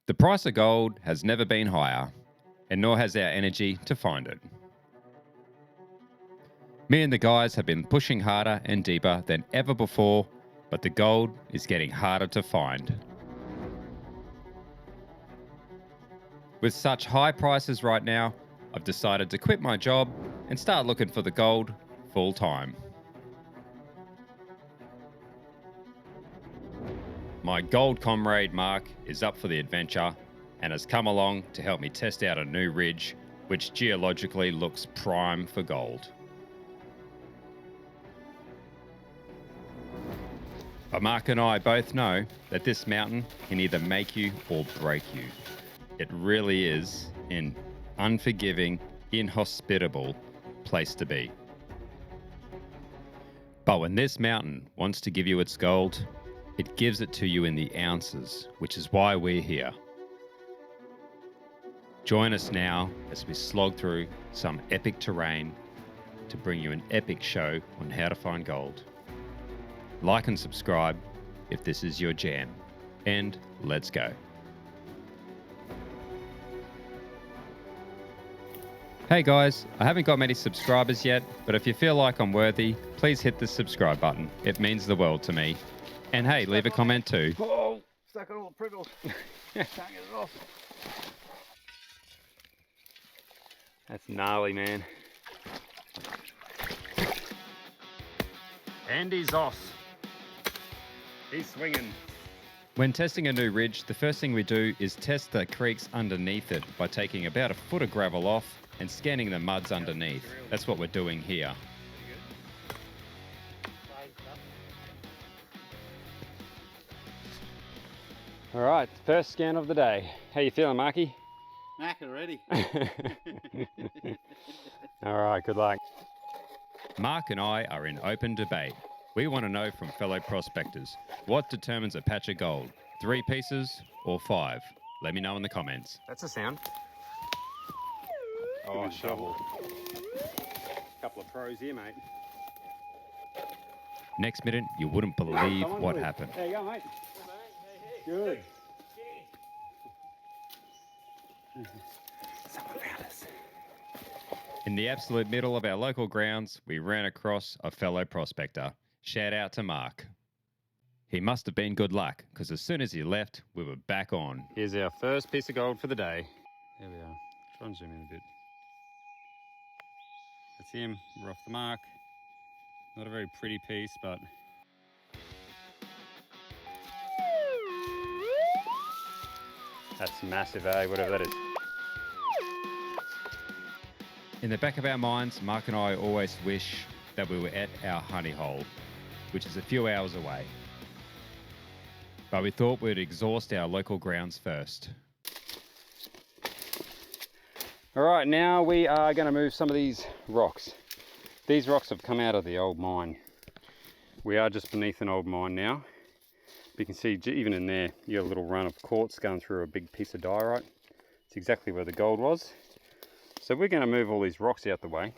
The price of gold has never been higher, and nor has our energy to find it. Me and the guys have been pushing harder and deeper than ever before, but the gold is getting harder to find. With such high prices right now, I've decided to quit my job and start looking for the gold full time. My gold comrade Mark is up for the adventure and has come along to help me test out a new ridge which geologically looks prime for gold. But Mark and I both know that this mountain can either make you or break you. It really is an unforgiving, inhospitable place to be. But when this mountain wants to give you its gold, it gives it to you in the ounces, which is why we're here. Join us now as we slog through some epic terrain to bring you an epic show on how to find gold. Like and subscribe if this is your jam, and let's go. Hey guys, I haven't got many subscribers yet, but if you feel like I'm worthy, please hit the subscribe button. It means the world to me. And hey, leave a comment too. Oh, stuck on all the prickles. Can't get it off. That's gnarly, man. And he's off. He's swinging. When testing a new ridge, the first thing we do is test the creeks underneath it by taking about a foot of gravel off and scanning the muds underneath. That's what we're doing here. All right, first scan of the day. How you feeling, Marky? Knackered already. All right, good luck. Mark and I are in open debate. We want to know from fellow prospectors, what determines a patch of gold? 3 pieces or 5? Let me know in the comments. That's a sound. Oh, shovel. Couple of pros here, mate. Next minute, you wouldn't believe what happened. There you go, mate. Good. Someone found us. In the absolute middle of our local grounds, we ran across a fellow prospector. Shout out to Mark. He must have been good luck, because as soon as he left, we were back on. Here's our first piece of gold for the day. There we are. Try and zoom in a bit. That's him. We're off the mark. Not a very pretty piece, but that's massive, eh? Whatever that is. In the back of our minds, Mark and I always wish that we were at our honey hole, which is a few hours away. But we thought we'd exhaust our local grounds first. All right, now we are going to move some of these rocks. These rocks have come out of the old mine. We are just beneath an old mine now. You can see even in there, you have a little run of quartz going through a big piece of diorite. It's exactly where the gold was. So we're going to move all these rocks out the way,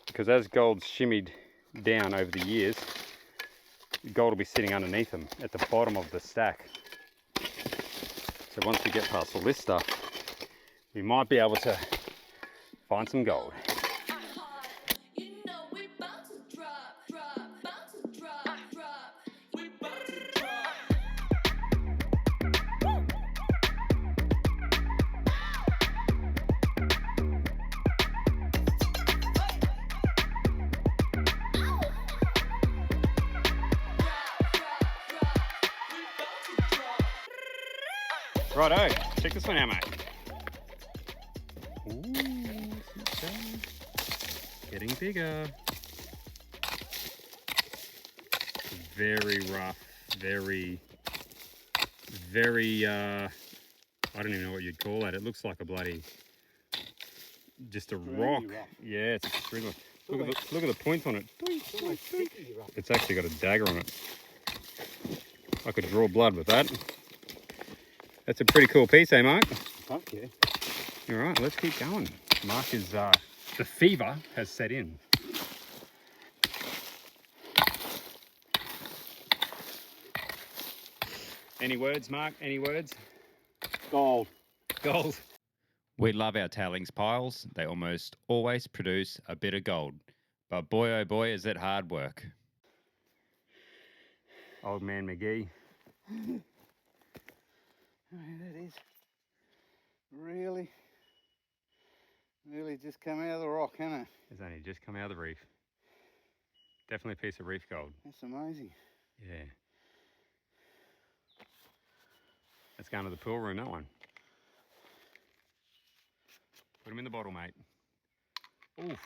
because as gold's shimmied down over the years, the gold will be sitting underneath them at the bottom of the stack. So once we get past all this stuff, we might be able to find some gold. Righto, check this one out, mate. Ooh, getting bigger. Very rough, very, I don't even know what you'd call that. It looks like a bloody, just a rock. Yeah, it's a string. Look at the points on it. It's actually got a dagger on it. I could draw blood with that. That's a pretty cool piece, eh, Mark? Fuck yeah. All right, let's keep going. Mark is, the fever has set in. Any words, Mark? Any words? Gold. Gold. We love our tailings piles. They almost always produce a bit of gold. But boy, oh boy, is it hard work. Old man McGee. I mean, that is really just come out of the rock, hasn't it? It's only just come out of the reef. Definitely a piece of reef gold. That's amazing. Yeah. Let's go into the pool room, that one. Put them in the bottle, mate. Oof.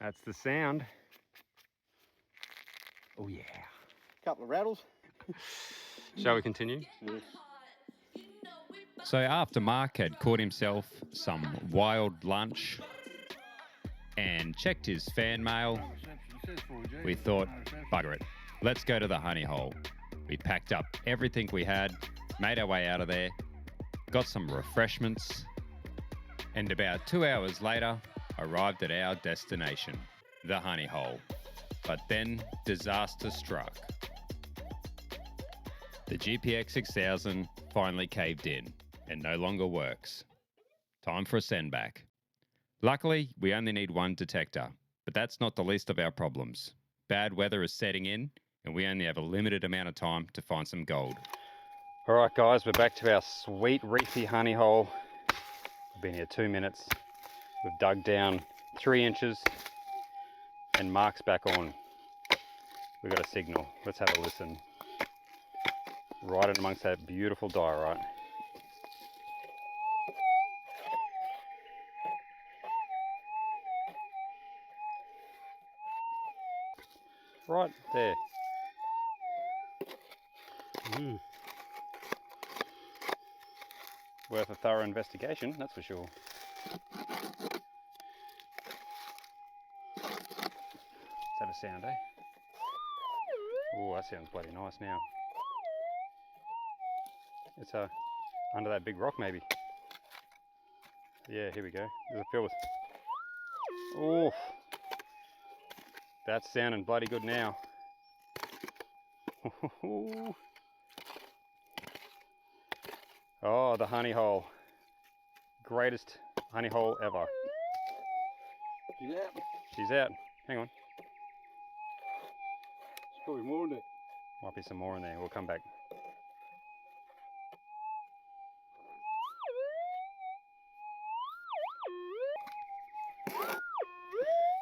That's the sound. Oh yeah. Couple of rattles. Shall we continue? Yes. So after Mark had caught himself some wild lunch and checked his fan mail, we thought, bugger it, let's go to the honey hole. We packed up everything we had, made our way out of there, got some refreshments, and about 2 hours later, arrived at our destination, the honey hole. But then disaster struck. The GPX 6000 finally caved in and no longer works. Time for a send back. Luckily, we only need one detector, but that's not the least of our problems. Bad weather is setting in, and we only have a limited amount of time to find some gold. All right, guys, we're back to our sweet reefy honey hole. We've been here 2 minutes. We've dug down 3 inches, and Mark's back on. We've got a signal. Let's have a listen. Right in amongst that beautiful diorite. Right there. Worth a thorough investigation, that's for sure. Let's have a sound, eh? Oh, that sounds bloody nice now. It's under that big rock, maybe. Yeah, here we go. Does it feel with? Oh, that's sounding bloody good now. Oh, the honey hole. Greatest honey hole ever. She's out. She's out. Hang on. There's probably more in there. Might be some more in there. We'll come back.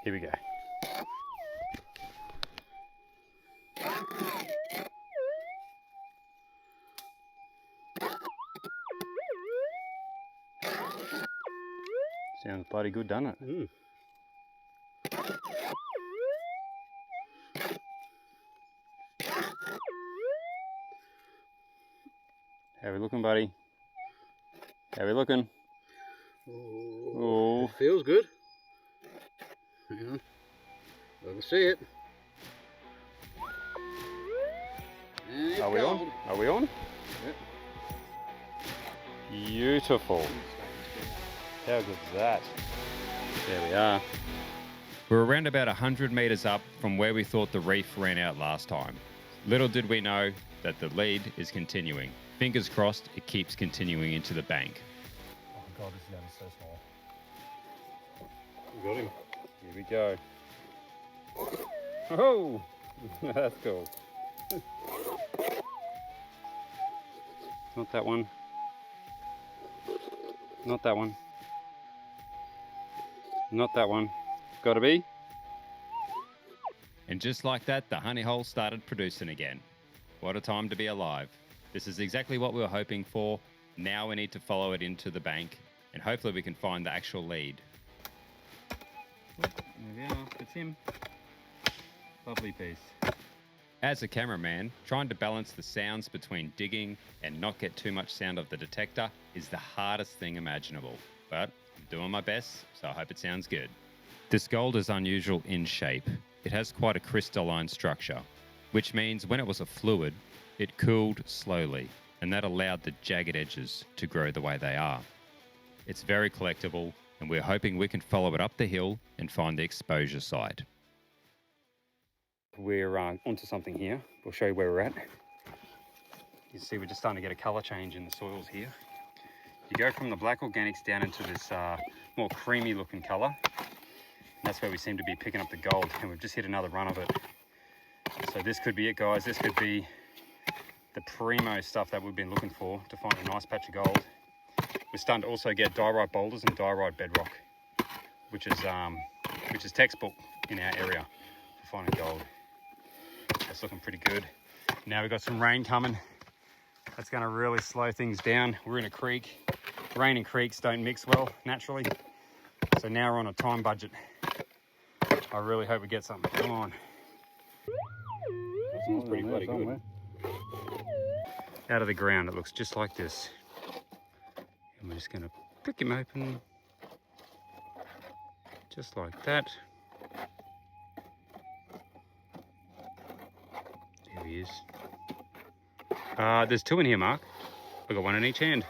Here we go. Sounds bloody good, doesn't it? How we looking, buddy? How we looking? Oh, It feels good. Yeah. I can see it. And it's are we on? gold. Are we on? Yep. Beautiful. How good's that? There we are. We're around about 100 metres up from where we thought the reef ran out last time. Little did we know that the lead is continuing. Fingers crossed it keeps continuing into the bank. Oh god, this is going to be so small. We got him. Here we go. Oh, that's cool. Not that one. Not that one. Not that one. Gotta be. And just like that, the honey hole started producing again. What a time to be alive. This is exactly what we were hoping for. Now we need to follow it into the bank, and hopefully we can find the actual lead. There we are. It's him. Lovely piece. As a cameraman, trying to balance the sounds between digging and not get too much sound of the detector is the hardest thing imaginable. But I'm doing my best, so I hope it sounds good. This gold is unusual in shape. It has quite a crystalline structure, which means when it was a fluid, it cooled slowly, and that allowed the jagged edges to grow the way they are. It's very collectible, and we're hoping we can follow it up the hill and find the exposure site. We're onto something here. We'll show you where we're at. You see we're just starting to get a colour change in the soils here. You go from the black organics down into this more creamy looking colour. That's where we seem to be picking up the gold, and we've just hit another run of it. So this could be it, guys. This could be the primo stuff that we've been looking for to find a nice patch of gold. We're starting to also get diorite boulders and diorite bedrock, which is textbook in our area for finding gold. That's looking pretty good. Now we've got some rain coming. That's going to really slow things down. We're in a creek. Rain and creeks don't mix well naturally. So now we're on a time budget. I really hope we get something. Come on. That seems pretty bloody good. Out of the ground, it looks just like this. And we're just going to prick him open. Just like that. There he is. There's two in here, Mark. I've got one in each hand.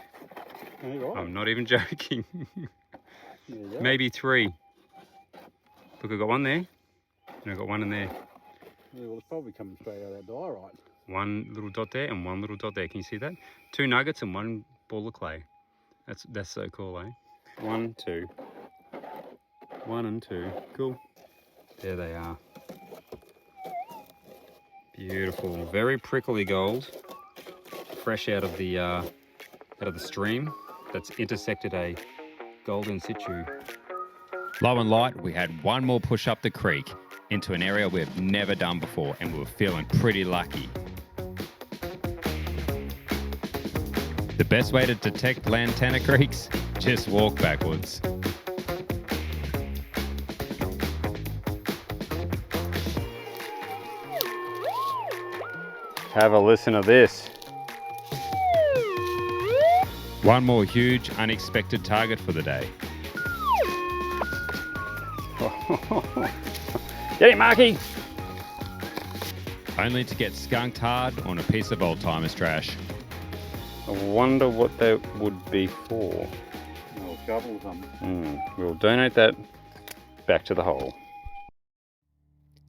Right. I'm not even joking. Maybe three. Look, I've got one there, and I've got one in there. Yeah, well, it's probably coming straight out of that diorite. One little dot there and one little dot there. Can you see that? Two nuggets and one ball of clay. That's so cool, eh? 1, 2. 1 and 2. Cool. There they are. Beautiful. Very prickly gold. Fresh out of the stream that's intersected a gold in situ. Low and light, we had one more push up the creek into an area we've never done before, and we were feeling pretty lucky. The best way to detect lantana creeks? Just walk backwards. Have a listen to this. One more huge, unexpected target for the day. Get him, Marky! Only to get skunked hard on a piece of old-timers trash. I wonder what that would be for. I'll shovel some. We'll donate that back to the hole.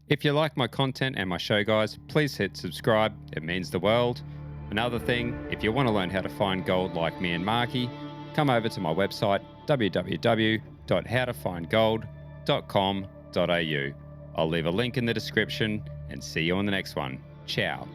If you like my content and my show, guys, please hit subscribe. It means the world. Another thing, if you want to learn how to find gold like me and Marky, come over to my website, www.howtofindgold.com.au. I'll leave a link in the description and see you on the next one. Ciao.